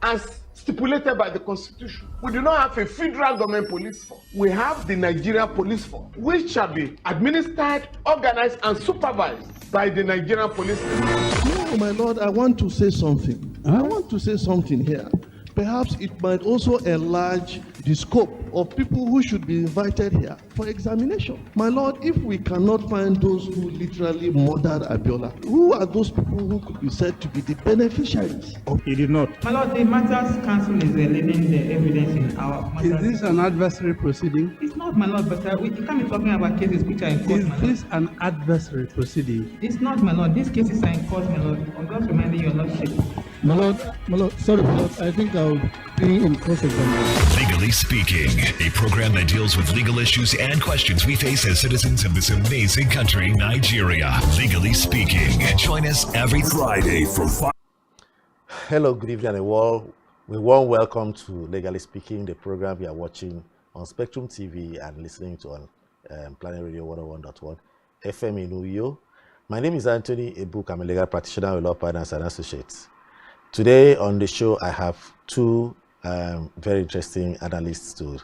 as stipulated by the Constitution. We do not have a federal government police force. We have the Nigerian police force, which shall be administered, organized, and supervised by the Nigerian police force. No, my lord, I want to say something. I want to say something here. Perhaps it might also enlarge the scope of people who should be invited here for examination. My lord, if we cannot find those who literally murdered Abiola, who are those people who could be said to be the beneficiaries? He did not. My lord, the matters council is leading the evidence in our matters. Is this an adversary proceeding? It's not, my lord, but we can't be talking about cases which are in court. Is this an adversary proceeding? It's not, my lord. These cases are in court, my lord. I'm just reminding your lordship. My lord, sorry, my lord, I think I'll be in cross-examination. Legally Speaking, a program that deals with legal issues and questions we face as citizens of this amazing country, Nigeria. Legally Speaking. Join us every Friday from 5. Hello, good evening, and a warm welcome to Legally Speaking, the program you are watching on Spectrum TV and listening to on Planet Radio 101.1 FM in Uyo. My name is Anthony Ebuk. I'm a legal practitioner with law partners and associates. Today on the show, I have two very interesting analysts to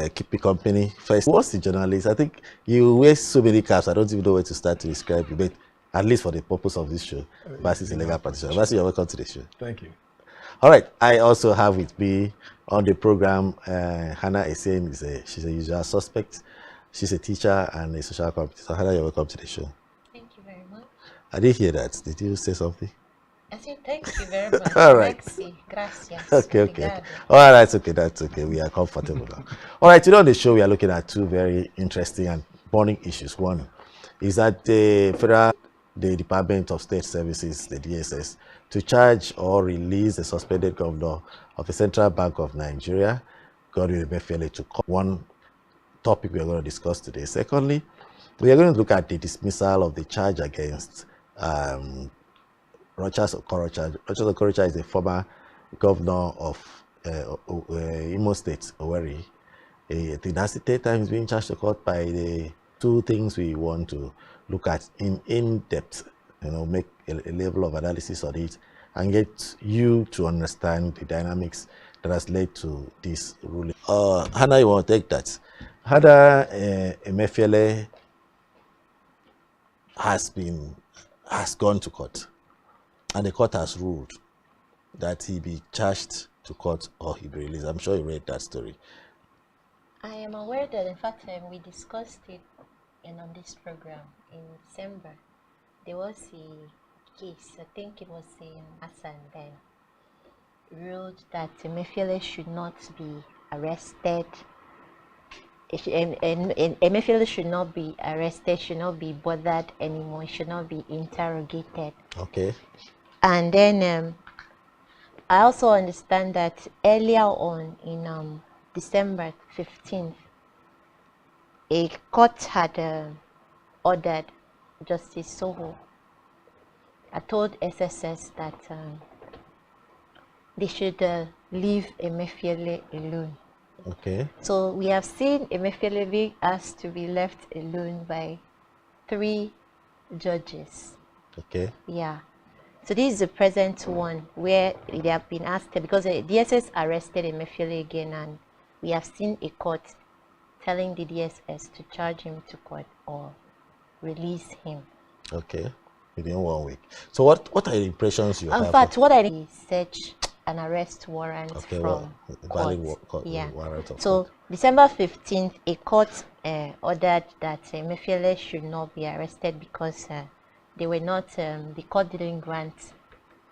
keep me company. First, what's the journalist? I think you wear so many caps, I don't even know where to start to describe you, but at least for the purpose of this show, Basi is a legal practitioner. Basi, you're welcome to the show. Thank you. All right, I also have with me on the program Hannah Essien. She's a usual suspect. She's a teacher and a social competitor. Hannah, you're welcome to the show. Thank you very much. I didn't hear that. Did you say something? I said thank you very much. All right. Gracias. Okay. All right, that's okay. We are comfortable now. All right, today on the show, we are looking at two very interesting and burning issues. One is that the Department of State Services, the DSS, to charge or release the suspended governor of the Central Bank of Nigeria, Godwin Emefiele, to one topic we are going to discuss today. Secondly, we are going to look at the dismissal of the charge against Rochas Okorocha. Rochas Okorocha is a former governor of Imo State, Owerri. I think that's the third time he's being charged to court by the two things we want to look at in depth, make a level of analysis on it and get you to understand the dynamics that has led to this ruling. Hannah, you want to take that? Hannah Emefiele has gone to court, and the court has ruled that he be charged to court or he be released. I'm sure you read that story. I am aware that, in fact, we discussed it on this program in December. There was a case, I think it was Hassan then, ruled that Emefiele should not be arrested. Emefiele should not be arrested, should not be bothered anymore, should not be interrogated. Okay. And then I also understand that earlier on in December 15th, a court had ordered Justice Soho. I told SSS that they should leave Emefiele alone. Okay. So we have seen Emefiele being asked to be left alone by 3 judges. Okay. Yeah. So this is the present one where they have been asked, because the DSS arrested Emefiele again, and we have seen a court telling the DSS to charge him to court or release him. Okay. Within 1 week. So what are the impressions you have? In fact, what I need is search an arrest warrant from court. Yeah. So December 15th, a court ordered that Emefiele should not be arrested because they were not. The court didn't grant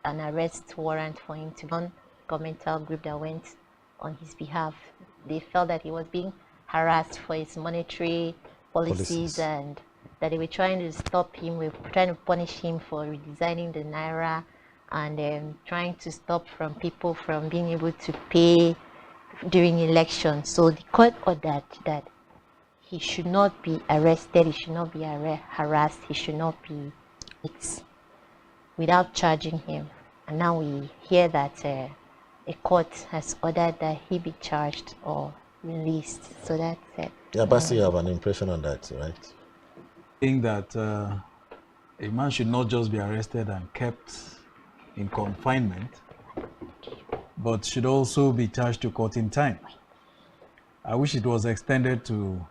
an arrest warrant for him to one governmental group that went on his behalf. They felt that he was being harassed for his monetary policies and that they were trying to stop him, trying to punish him for redesigning the naira and trying to stop people from being able to pay during elections. So the court ordered that he should not be arrested, he should not be harassed, he should not be without charging him. And now we hear that a court has ordered that he be charged or released. So that's it. Yeah, Basi, you have an impression on that, right? I think that a man should not just be arrested and kept in confinement but should also be charged to court in time. I wish it was extended to,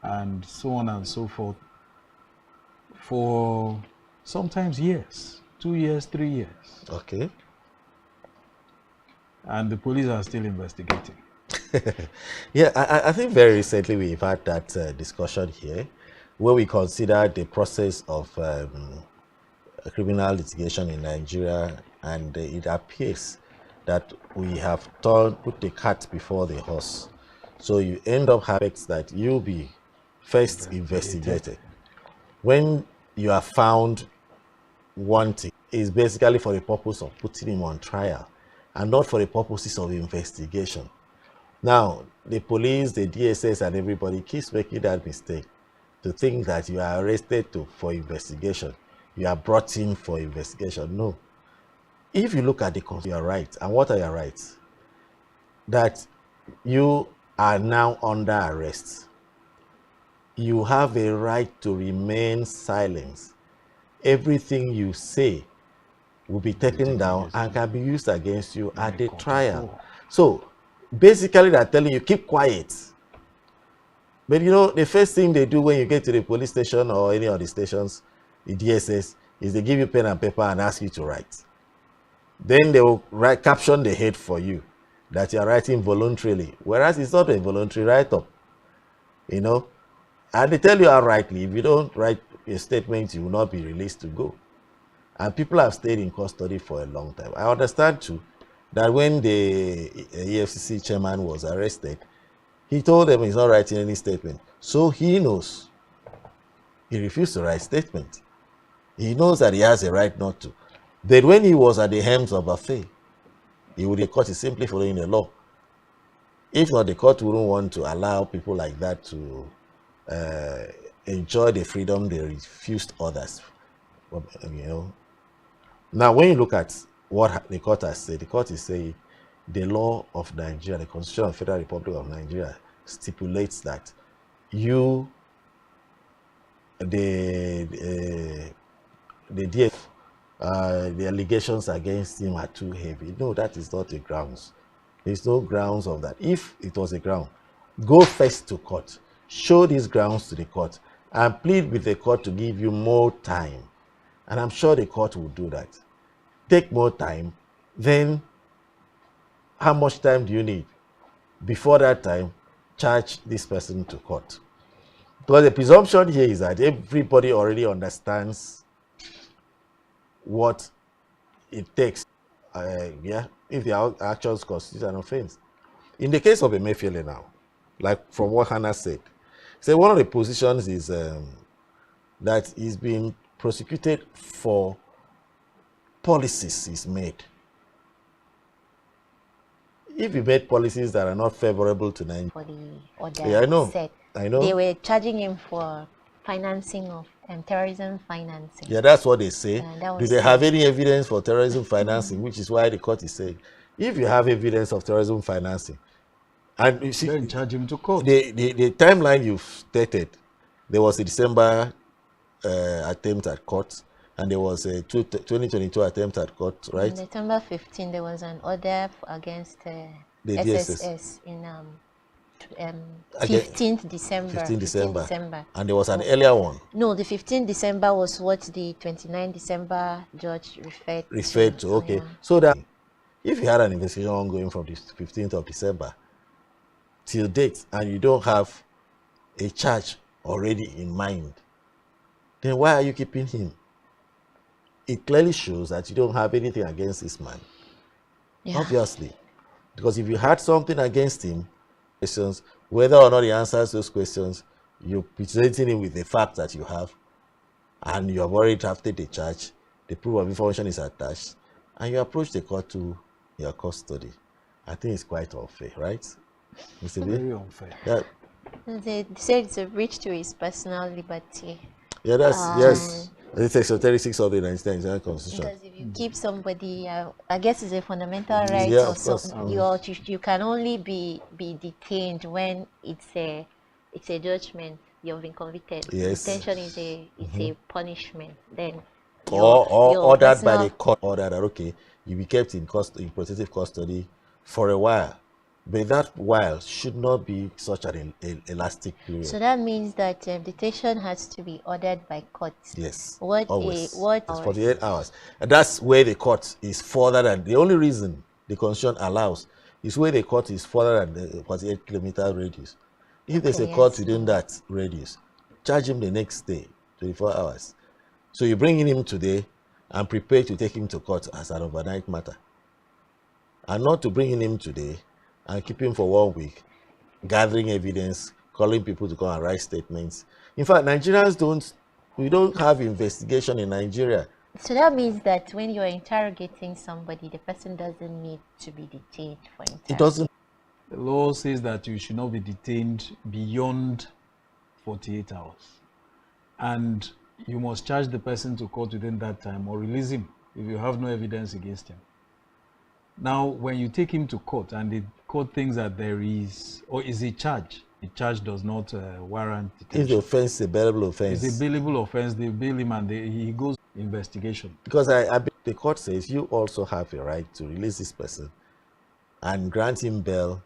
and so on and so forth, for sometimes years, 2 years, 3 years. Okay. And the police are still investigating. Yeah, I think very recently we've had that discussion here where we considered the process of criminal litigation in Nigeria, and it appears that we have put the cart before the horse. So you end up having that you'll be first investigated. When you are found wanting, is basically for the purpose of putting him on trial and not for the purposes of investigation. Now, the police, the DSS, and everybody keeps making that mistake to think that you are arrested for investigation. You are brought in for investigation. No. If you look at the Constitution, you are right. And what are your rights? That you are now under arrest. You have a right to remain silent. Everything you say will be taken down and can be used against you at the trial. So, basically, they're telling you, keep quiet. But you know, the first thing they do when you get to the police station or any of the stations, the DSS, is they give you pen and paper and ask you to write. Then they will caption the head for you that you are writing voluntarily, whereas it's not a voluntary write-up, you know. And they tell you outrightly, if you don't write a statement, you will not be released to go. And people have stayed in custody for a long time. I understand too that when the EFCC chairman was arrested, he told them he's not writing any statement. So he knows. He refused to write statement. He knows that he has a right not to. But when he was at the helms of affair, he would have caught is simply following the law. If not, the court wouldn't want to allow people like that to enjoy the freedom they refused others. You know. Now, when you look at what the court has said, the court is saying the law of Nigeria, the Constitution of the Federal Republic of Nigeria, stipulates that the DF, the allegations against him are too heavy. No, that is not a grounds. There's no grounds of that. If it was a ground, go first to court, show these grounds to the court, and plead with the court to give you more time. And I'm sure the court will do that. Take more time, then how much time do you need? Before that time, charge this person to court. Because the presumption here is that everybody already understands what it takes, if the actions constitute an offense. In the case of Emefiele now, like from what Hannah said, one of the positions is that he's been prosecuted for policies he's made. If he made policies that are not favorable to Nigeria, For the order yeah, I know. set, I know. they were charging him for financing of terrorism financing. Yeah, that's what they say. That Do was they it. have any evidence for terrorism financing? Which is why the court is saying, if you have evidence of terrorism financing, and you see, Then charge him to court. the timeline you've stated, there was a December attempt at court, and there was a 2022 attempt at court, right? On December 15, there was an order against The SSS in 15th December. 15 December. 15 December. And there was an earlier one No, the 15th December was what the 29th December judge referred to. Okay, Yeah. so that if you had an investigation ongoing from the 15th of December till date, and you don't have a charge already in mind, then why are you keeping him? It clearly shows that you don't have anything against this man. Yeah. Obviously. Because if you had something against him, questions, whether or not he answers those questions, you're presenting him with the fact that you have, and you have already drafted the charge, the proof of information is attached, and you approach the court to your custody. I think it's quite unfair, right? Mr. B? Very unfair. Yeah, They said it's a breach to his personal liberty. yeah, that's, yes. It's Section 36 of the Nigerian Constitution. Because if you keep somebody, I guess it's a fundamental right. Yeah, or of course. you can only be detained when it's a judgment. You've been convicted. Yes. Detention is a punishment. Then Or ordered by personal- the court order that, okay, You'll be kept in protective custody for a while. But that while should not be such an elastic period. So that means that detention has to be ordered by court. Yes, What always. what It's hours? 48 hours. And that's where the court is further than, the only reason the constitution allows is where the court is further than the 48-kilometer radius. If there's a Okay, court yes. within that radius, charge him the next day, 24 hours. So you bring him today and prepare to take him to court as an overnight matter. And not to bring him today and keep him for 1 week, gathering evidence, calling people to come and write statements. In fact, Nigerians we don't have investigation in Nigeria. So that means that when you're interrogating somebody, the person doesn't need to be detained for interrogation. It doesn't. The law says that you should not be detained beyond 48 hours. And you must charge the person to court within that time or release him if you have no evidence against him. Now, when you take him to court and the court thinks that there is, or is a charge, the charge does not warrant detention. If the offense is a bailable offense. It's a bailable offense, they bail him and he goes investigation. Because the court says you also have a right to release this person and grant him bail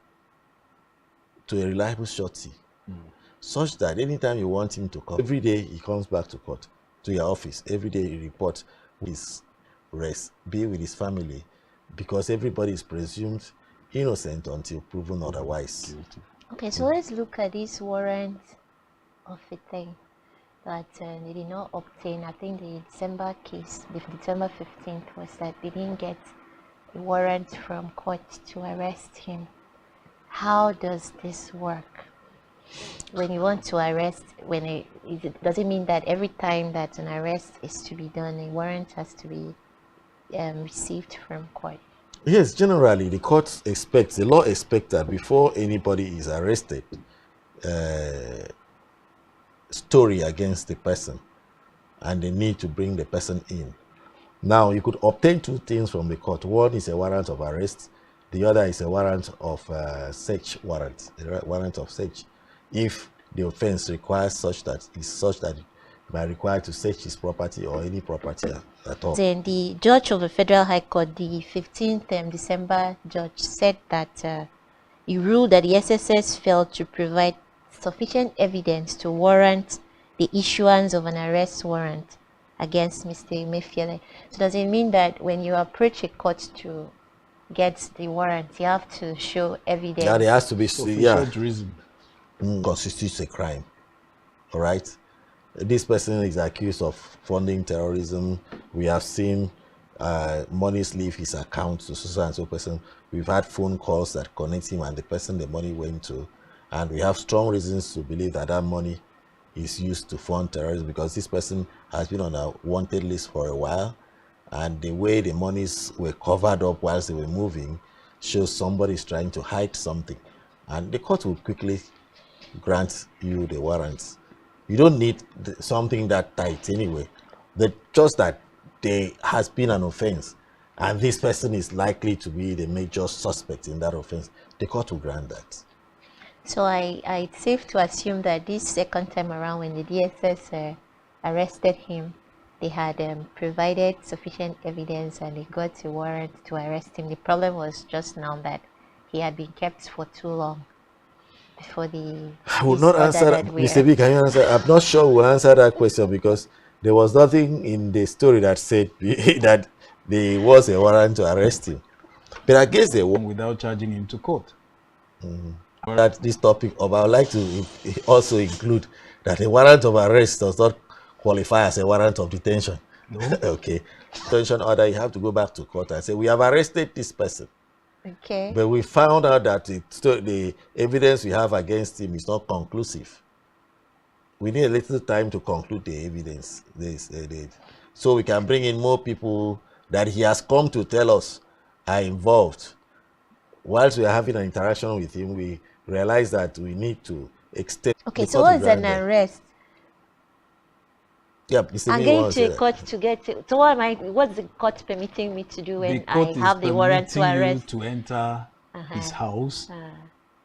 to a reliable surety, such that anytime you want him to come, every day he comes back to court, to your office, every day he reports his rest, be with his family, because everybody is presumed innocent until proven otherwise. Okay, so let's look at this warrant of a thing that they did not obtain. I think the December case, the December 15th, was that they didn't get a warrant from court to arrest him. How does this work? When you want to arrest, does it mean that every time that an arrest is to be done, a warrant has to be received from court? Yes, generally the court expects, the law expects that before anybody is arrested, story against the person, and they need to bring the person in. Now, you could obtain two things from the court. One is a warrant of arrest. The other is a warrant of search warrant, a warrant of search. If the offense requires such that you might require to search his property or any property at all. Then the judge of the Federal High Court, the 15th December judge, said that he ruled that the SSS failed to provide sufficient evidence to warrant the issuance of an arrest warrant against Mr. Emefiele. So does it mean that when you approach a court to get the warrant, you have to show evidence? Yeah, there has to be Sufficient reason. Constitutes a crime. All right. This person is accused of funding terrorism. We have seen monies leave his account to so and so person. We've had phone calls that connect him and the person the money went to, and we have strong reasons to believe that that money is used to fund terrorism, because this person has been on a wanted list for a while, and the way the monies were covered up whilst they were moving shows somebody is trying to hide something, and the court will quickly grant you the warrants. You don't need something that tight anyway. Just that there has been an offense and this person is likely to be the major suspect in that offense, the court will grant that. So it's safe to assume that this second time around, when the DSS arrested him, they had provided sufficient evidence and they got a warrant to arrest him. The problem was just now that he had been kept for too long before the... I will not answer that. Mr. B, can you answer? I'm not sure we'll answer that question, because there was nothing in the story that said that there was a warrant to arrest him. But I guess they won't. Without charging him to court. That this topic of, I would like to also include that a warrant of arrest does not qualify as a warrant of detention. No. Okay. Detention order, you have to go back to court and say, we have arrested this person. Okay. But we found out that the evidence we have against him is not conclusive. We need a little time to conclude the evidence. So we can bring in more people that he has come to tell us are involved. Whilst we are having an interaction with him, we realize that we need to extend. Okay, so what is an arrest? Yeah, Mr. I'm going to a court to get it. So what's the court permitting me to do when I have the warrant to arrest? To enter his house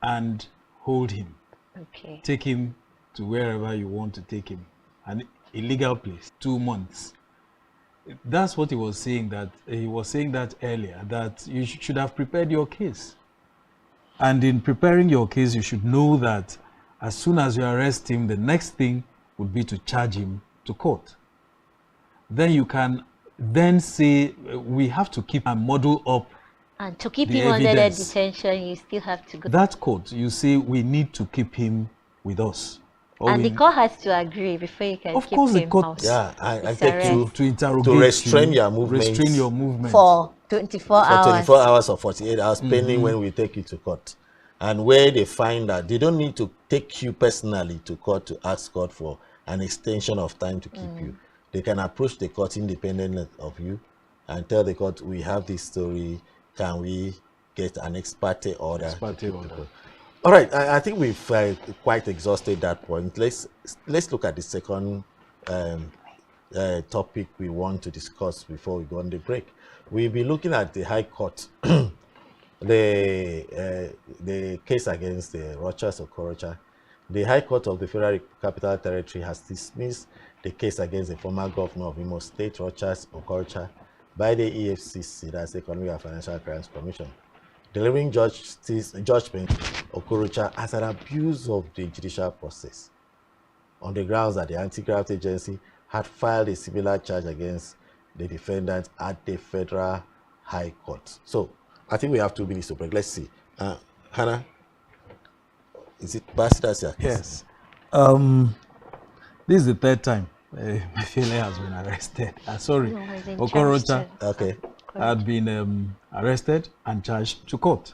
and hold him. Okay. Take him to wherever you want to take him. An illegal place. 2 months. That's what he was saying. That he was saying that earlier, that you should have prepared your case. And in preparing your case, you should know that as soon as you arrest him, the next thing would be to charge him to court. Then you can then say we have to keep and model up. And to keep the him under the evidence. detention, you still have to go. That court, you say we need to keep him with us. Or And we- the court has to agree before you can Of keep course the him court- out. Yeah, I It's take arrest. to interrogate to restrain you, your movements. restrain your movement. For 24 for hours. 24 hours or 48 hours pending when we take you to court. And where they find that they don't need to take you personally to court to ask court for an extension of time to keep you. They can approach the court independent of you and tell the court, we have this story, can we get an ex parte order? Ex parte order. All right, I think we've quite exhausted that point. Let's look at the second topic we want to discuss before we go on the break. We'll be looking at the High Court, the case against Rochas Okorocha. The High Court of the Federal Capital Territory has dismissed the case against the former governor of Imo State, Rochas Okorocha, by the EFCC, that's the Economic and Financial Crimes Commission, delivering judgment Okorocha as an abuse of the judicial process on the grounds that the anti-graft agency had filed a similar charge against the defendant at the Federal High Court. So I think we have 2 minutes to break. Let's see. Hannah, is it Basidas? Yes. This is the third time Mefele has been arrested. Sorry, No, he's in Okorocha charge Okay. had been arrested and charged to court.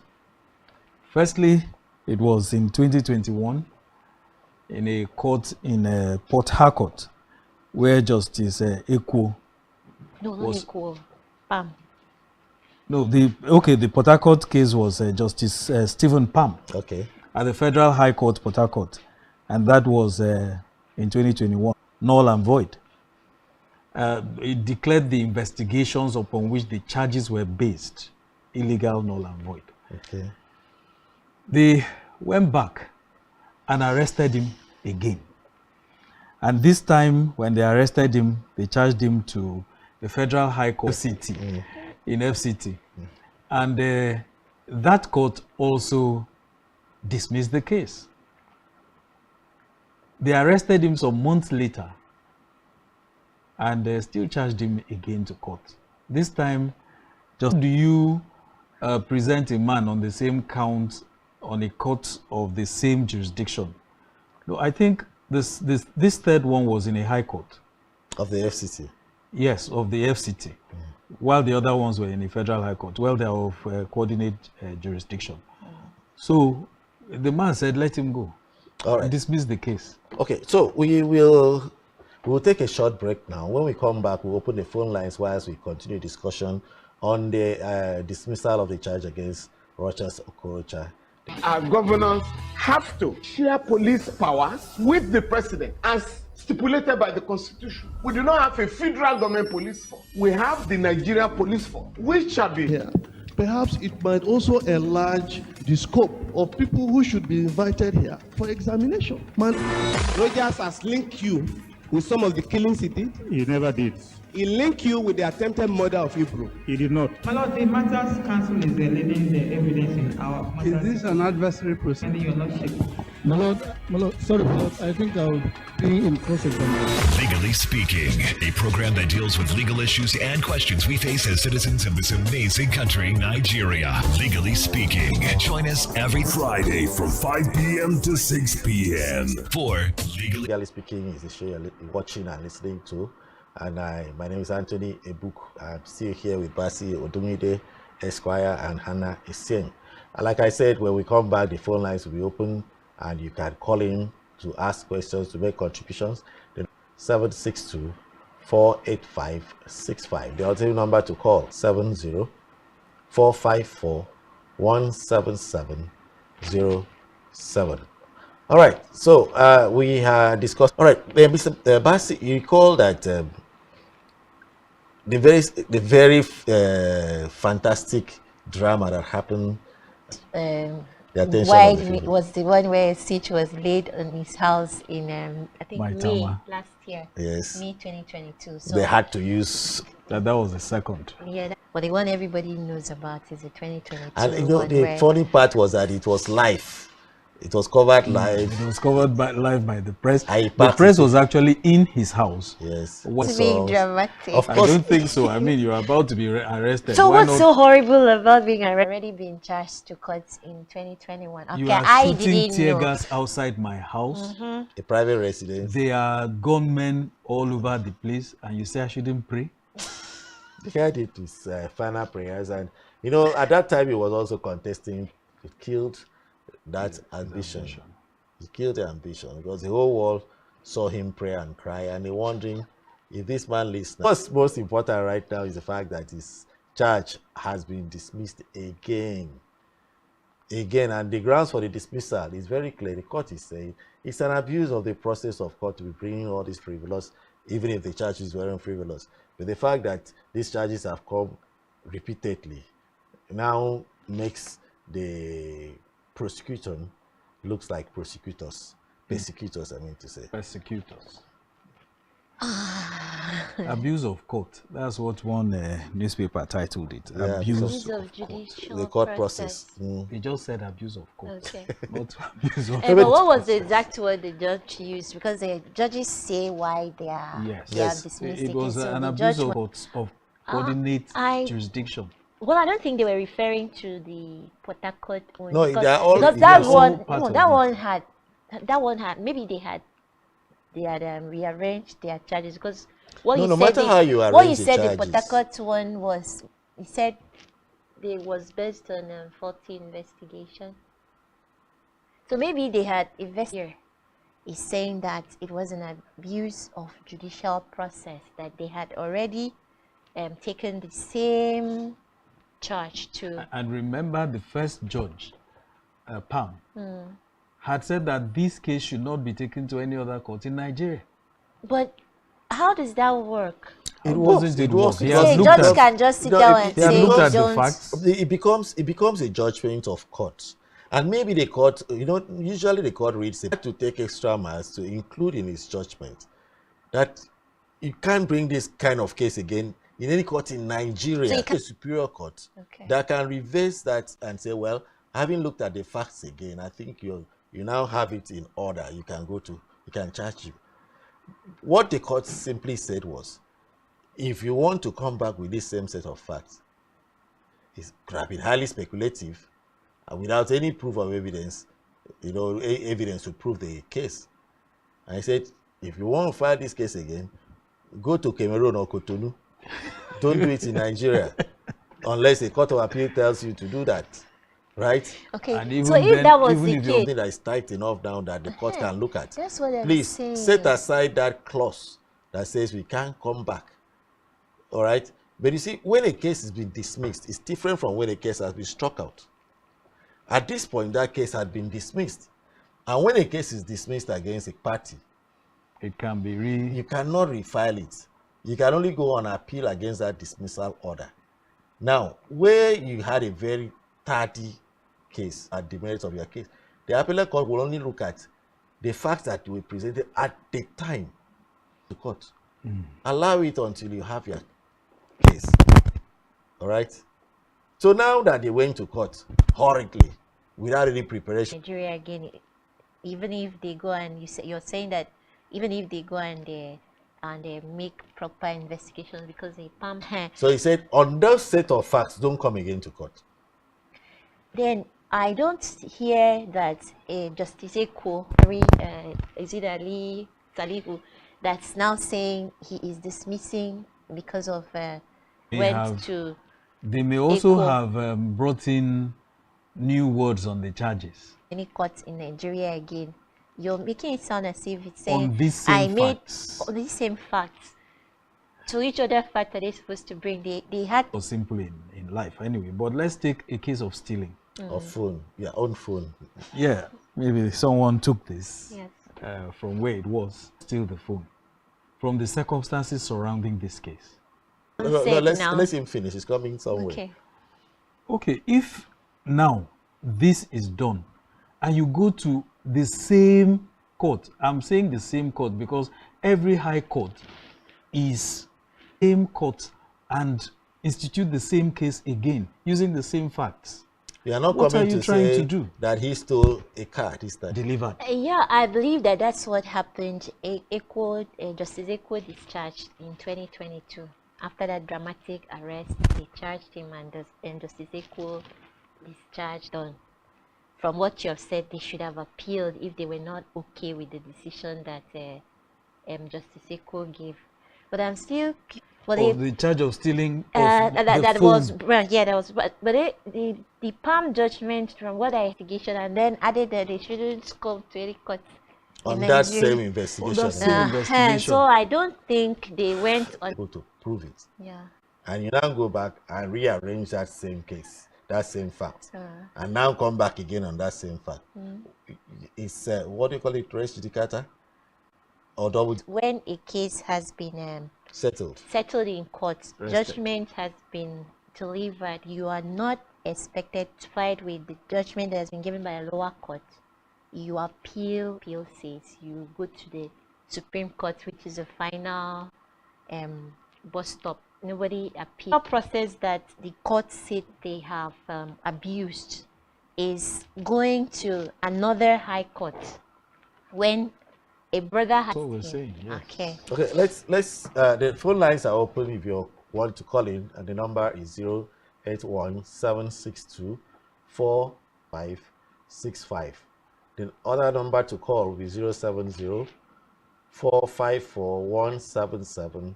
Firstly, it was in 2021 in a court in Port Harcourt, where Justice Ekwo. No, not was- equal. Bam. No, the Port Harcourt case was Justice Stephen Pam Okay. at the Federal High Court, Port Harcourt, and that was in 2021, null and void. It declared the investigations upon which the charges were based illegal, null and void. Okay. They went back and arrested him again. And this time, when they arrested him, they charged him to the Federal High Court FCT, in FCT. And that court also dismissed the case. They arrested him some months later and still charged him again to court. This time, just do you present a man on the same count on a court of the same jurisdiction? No, I think this third one was in a high court. Of the FCC. Yes, of the FCT, while the other ones were in the Federal High Court. Well, they're of coordinate jurisdiction. So the man said, let him go. All right. Dismiss the case. Okay, so we'll take a short break now. When we come back, we'll open the phone lines whilst we continue discussion on the dismissal of the charge against Rochas Okorocha. Our governors have to share police powers with the president as stipulated by the constitution. We do not have a federal government police force. We have the Nigeria police force, which shall be Here. Perhaps it might also enlarge the scope of people who should be invited here for examination. Rogers has linked you with some of the killings he did. He never did. He linked you with the attempted murder of Hebrew. He did not. My lord, the matters counsel is leading the evidence in our Is matters. this an adversary And proceeding? your lordship. My lord, sorry, my lord, I think I'll be in cross-examination. Legally Speaking, a program that deals with legal issues and questions we face as citizens of this amazing country, Nigeria. Legally Speaking. Join us every Friday from 5 p.m. to 6 p.m. for Legally Legally Speaking is the show you're watching and listening to. And my name is Anthony Ebuk. I'm still here with Basi Odumide, Esquire, and Hannah Essien. And like I said, when we come back, the phone lines will be open and you can call in to ask questions, to make contributions. The 762-485-65. The alternative number to call 70-454-17707. All right, so we discussed. All right, Mr. Basi, you recall that the very fantastic drama that happened. the attention Why of the people. was the one where a siege was laid on his house in I think May Maitama. last year. Yes. May 2022. So They had to use, That was the second. yeah, but the one everybody knows about is the 2022 and you know one the where funny part was that it was live. It was covered live. It was covered live by the press. I The participated. press was actually in his house. Yes. What it's being songs. dramatic. Of I course. don't think so. I mean, you're about to be arrested. So Why what's not? so horrible about being already being charged to court in 2021? Okay, You are I shooting didn't tear know. gas outside my house. A private residence. There are gunmen all over the place, and you say I shouldn't pray? The guy did his final prayers, and you know, at that time he was also contesting. He killed that ambition. He killed the ambition because the whole world saw him pray and cry, and they're wondering if this man listens. What's most important right now is the fact that his charge has been dismissed again. And the grounds for the dismissal is very clear. The court is saying it's an abuse of the process of court to be bringing all these frivolous, even if the charges weren't frivolous. But the fact that these charges have come repeatedly now makes the prosecution looks like persecutors, I mean to say. Persecutors. Abuse of court. That's what one newspaper titled it. Yeah, Abuse of of court. judicial The court process. They just said abuse of court. Okay. Not abuse of But what was the exact word the judge used? Because the judges say why they are Yes. they have Yes. dismissed It was so an the abuse judge of courts of coordinate I- jurisdiction. Well, I don't think they were referring to the Port Harcourt one. No, because, they are all- because they that are all one, part no, of that it. one had maybe they had rearranged their charges because what No, you no said matter how you what arrange you the said the Port charges. Harcourt one was you said it was based on faulty investigation. So maybe they had investigated. Is saying that it was an abuse of judicial process that they had already taken the same charge to. And remember, the first judge, Pam, had said that this case should not be taken to any other court in Nigeria. But how does that work? It wasn't. It It was. was. He Because has So a looked judge at. can just sit No, down it- and He has say looked at the don't. facts. It becomes a judgment of court, and maybe the court, you know, usually the court reads it to take extra miles to include in its judgment that you can't bring this kind of case again in any court in Nigeria. So you A superior court Okay. that can reverse that and say, well, having looked at the facts again, I think you now have it in order. You can charge you. What the court simply said was, if you want to come back with this same set of facts, it could have been highly speculative and without any proof of evidence, you know, evidence to prove the case. And I said, if you want to file this case again, go to Cameroon or Cotonou. Don't do it in Nigeria unless a court of appeal tells you to do that, right? Okay. And even So if then, that was even the if case, Something that is tight enough down that the court can look at. that's what I'm Please saying. set aside that clause that says we can't come back. All right? But you see, when a case has been dismissed, it's different from when a case has been struck out. At this point, that case had been dismissed. And when a case is dismissed against a party, It can be you cannot refile it. You can only go on appeal against that dismissal order. Now, where you had a very tardy case at the merits of your case, the appellate court will only look at the facts that were presented at the time to court. Allow it until you have your case. All right? So now that they went to court hurriedly, without any preparation, Nigeria again, even if they go and you're saying that even if they go and they make proper investigations because they pump, so he said, on those set of facts, don't come again to court. then I don't hear that Justice Eko, is it Ali Salihu, that's now saying he is dismissing because of They may also Equal. have brought in new words on the charges. any court in Nigeria again. You're making it sound as if it's saying On these same facts. on these same facts. So which other fact are they supposed to bring? They had Or simple in life anyway. But let's take a case of stealing. Or phone, your own phone. Yeah, maybe someone took this yes. from where it was, steal the phone. From the circumstances surrounding this case. Say it now. Let's him finish. It's coming somewhere. Okay. Okay, if now this is done, and you go to the same court. I'm saying the same court because every high court is same court and institute the same case again using the same facts. You are not What coming are you to trying say to do? that he stole a car this time. Delivered. Yeah, I believe that that's what happened. Justice Eko discharged in 2022. After that dramatic arrest, they charged him, and Justice Eko discharged on. From what you have said, they should have appealed if they were not okay with the decision that Justice Eko gave. But I'm still for the charge of stealing that phone. was yeah, that was but the palm judgment from what I investigation, and then added that they shouldn't come to any court On in that Nigeria. same investigation. that same investigation. So I don't think they went on. Able to prove it. Yeah. And you now go back and rearrange that same case, that same fact, and now come back again on that same fact. It's what do you call it, res judicata, or double When a case has been settled in court, judgment has been delivered, you are not expected to fight with the judgment that has been given by a lower court. You appeal says you go to the Supreme Court, which is the final bus stop. Nobody appeals. The process that the court said they have abused is going to another high court when a brother has. That's what we're saying. Yes. Okay. Okay, let's the phone lines are open if you want to call in, and the number is 081-762-4565. The other number to call will be 070-454-17707.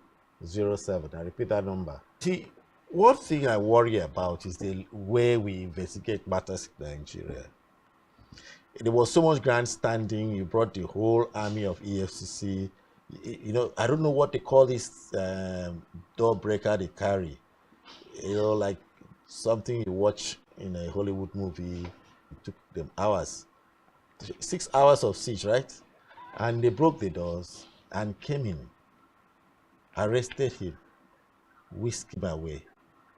I repeat that number. See, one thing I worry about is the way we investigate matters in Nigeria. There was so much grandstanding. You brought the whole army of EFCC. You know, I don't know what they call this door breaker they carry. You know, like something you watch in a Hollywood movie. It took them hours. 6 hours of siege, right? And they broke the doors and came in, arrested him, whisked him away.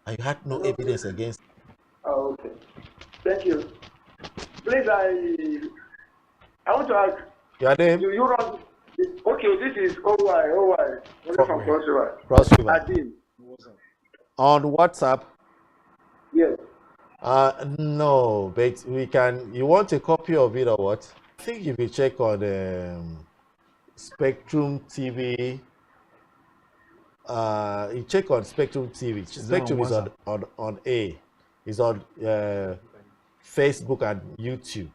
And you had no evidence against him. Oh, okay. Thank you. Please, I want to ask. Your name? You run. Okay, this is OY. Only from Cross River. Cross River. Adin. On WhatsApp? Yes. No, but we can. You want a copy of it or what? I think if you check on Spectrum TV, you check on Spectrum TV. Spectrum is on A. It's on Facebook and YouTube.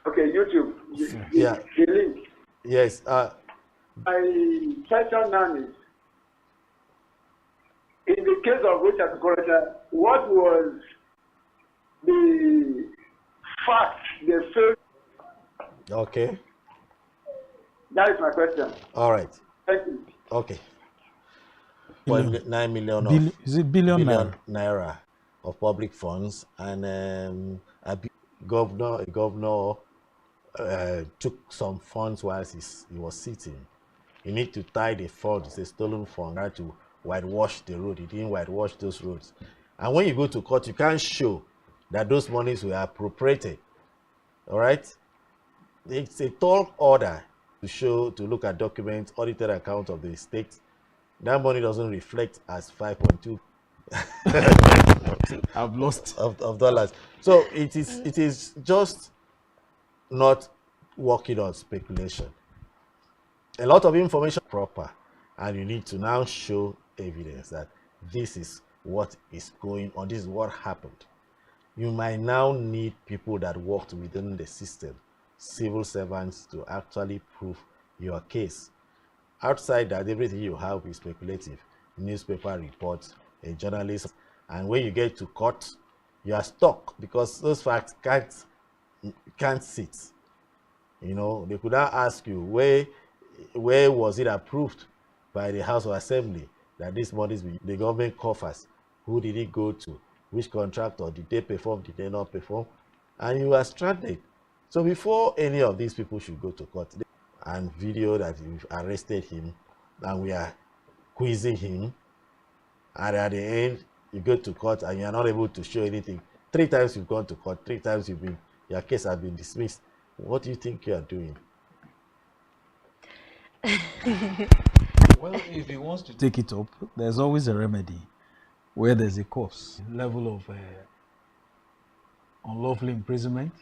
Okay, YouTube. Yeah. The link. Yes. My question now is, in the case of Richard Coretta, what was the fact they failed? Okay. That is my question. All right. Thank you. Okay. 9 million billion naira of public funds, and a governor took some funds whilst he was sitting. You need to tie the fund. It's a stolen fund. Right, to whitewash the road. He didn't whitewash those roads. And when you go to court, you can't show that those monies were appropriated. All right? It's a tall order to look at documents, audited account of the state. That money doesn't reflect as 5.2 I've lost of dollars. So it is just not working on speculation. A lot of information proper, and you need to now show evidence that this is what is going on, this is what happened. You might now need people that worked within the system, civil servants, to actually prove your case. Outside that, everything you have is speculative. Newspaper reports, a journalist, and when you get to court, you are stuck because those facts can't sit. You know, they could now ask you where was it approved by the House of Assembly that this money, the government coffers, who did it go to, which contractor, did they perform, did they not perform, and you are stranded. So before any of these people should go to court and video that you've arrested him and we are quizzing him, and at the end you go to court and you are not able to show anything, 3 times you've gone to court, 3 times your case has been dismissed. What do you think you are doing? Well, if he wants to take it up, there's always a remedy where there's a cause, level of unlawful imprisonment.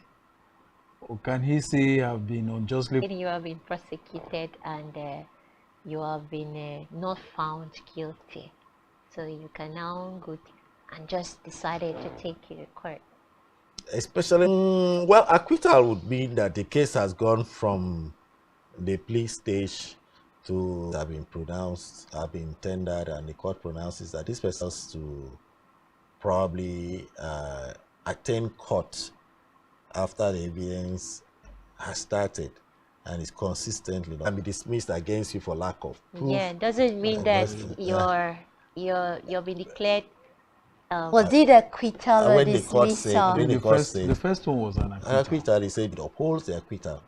Or can he say have been unjustly? You have been prosecuted and you have been not found guilty. So you can now go and just decided to take it to court. Especially, well, acquittal would mean that the case has gone from the plea stage to have been pronounced, have been tendered, and the court pronounces that this person has to probably attend court after the evidence has started and is consistently and be dismissed against you for lack of proof. Yeah, doesn't mean that you're been declared. Was it acquittal or when the court said, the first one was an acquittal, he said it upholds the acquittal.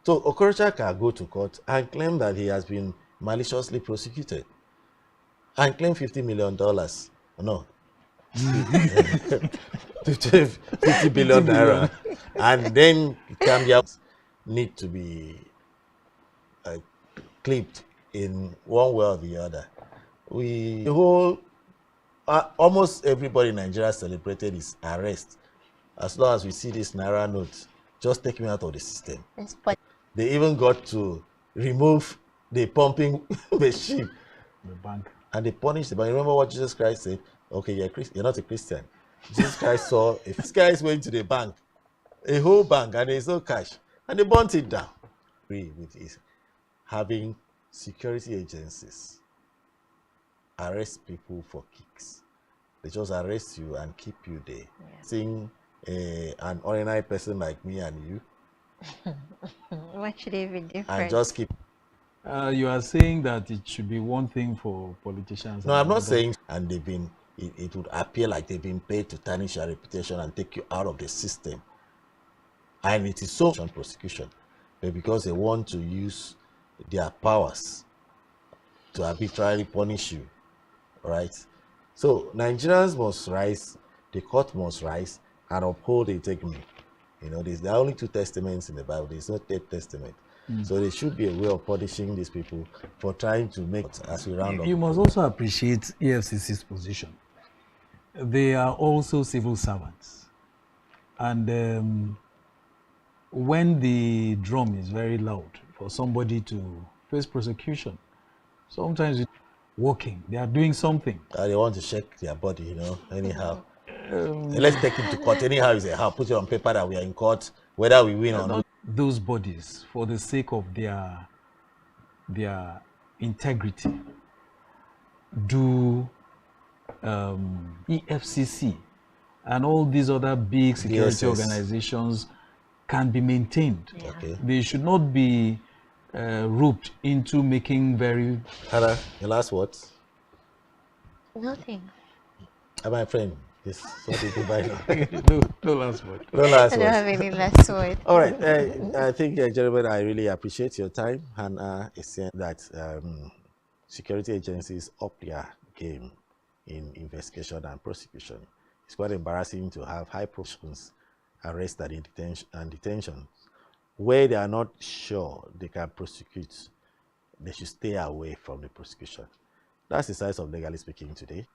So Okorocha can go to court and claim that he has been maliciously prosecuted and claim $50 million. No. 50 billion naira. And then Gambians need to be clipped in one way or the other. Almost everybody in Nigeria celebrated his arrest. As long as we see this naira note, just take me out of the system. They even got to remove the pumping machine. The bank. And they punished the bank. Remember what Jesus Christ said? Okay, you're not a Christian. Jesus Christ saw if this guy is going to the bank, a whole bank, and there's no cash, and they burnt it down. With is having security agencies arrest people for kicks. They just arrest you and keep you there. Yeah. Seeing an ordinary person like me and you. What should they be different? And just keep. You are saying that it should be one thing for politicians. No, I'm not saying. And they've been. It would appear like they've been paid to tarnish your reputation and take you out of the system. And it is so prosecution, but because they want to use their powers to arbitrarily punish you, right? So Nigerians must rise, the court must rise and uphold the integrity. You know, there are only 2 testaments in the Bible. There's no 3rd testament. So there should be a way of punishing these people for trying to make as we round up. You must also appreciate EFCC's position. They are also civil servants. And when the drum is very loud for somebody to face prosecution, sometimes it's working. They are doing something. They want to shake their body, you know, anyhow. Let's take it to court. Anyhow, is a how. Put it on paper that we are in court, whether we win or not. Those bodies, for the sake of their integrity, do EFCC and all these other big security organizations can be maintained. Yeah. Okay. They should not be roped into making very... Hannah, your last words? Nothing. My friend, this what did you buy now? No last word. No last I word. don't have any last word. All right. I think, gentlemen, I really appreciate your time. Hannah is saying that security agencies up their game in investigation and prosecution. It's quite embarrassing to have high professionals arrested and detention where they are not sure they can prosecute. They should stay away from the prosecution. That's the size of Legally Speaking today.